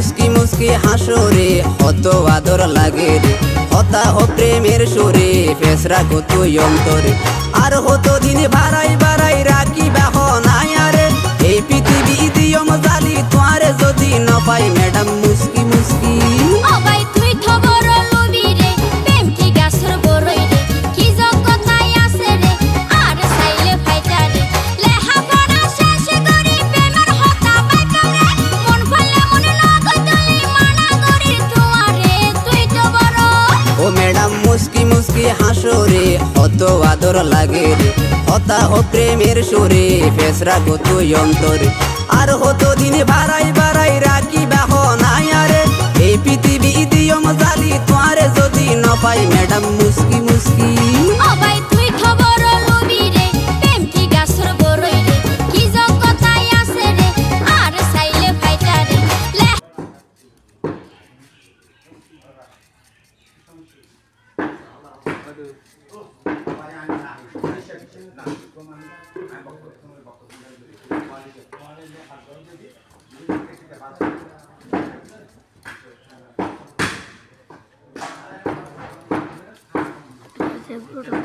মুস্কি মুস্কি হাসরে কত আদর লাগে রে, হতা ও প্রেমের সুরে ফেসরা কত অন্তরে। আর হতো দিন বাড়াই বাড়াই রাখি বাহ নাই আরে, এই পৃথিবী দিয়ম জালি তোয়ারে যদি ন পাই ম্যাডাম মুস্কি মুস্কি। ও ভাই তুই তো বড় লবি রে, প্রেম কি গাছর বড়ই রে, কি জগতাই আছে রে, আর চাইলে ফাইটা রে। লেহা পড়া শেষ করি প্রেমের হতা পাইতাম রে, মন ফলে মনে লাগল তুই মানা করি তোমারে, তুই তো বড়। ও ম্যাডাম মুস্কি মুস্কি হাসরে কত আদর লাগে রে, হতা ও প্রেমের সুরে ফেসরা কত অন্তরে। আর হতো দিন বাড়াই বাড়াই রাখি বাহ নাই আরে, এই পৃথিবী দিয়ম জালি তোয়ারে যদি ন পাই ম্যাডাম মুস্কি মুস্কি। ও ভাই তুই তো বড় লবি রে, প্রেম কি গাছর বড়ই রে, কি জগতাই আছে রে, আর চাইলে ফাইটা রে। পুরোটা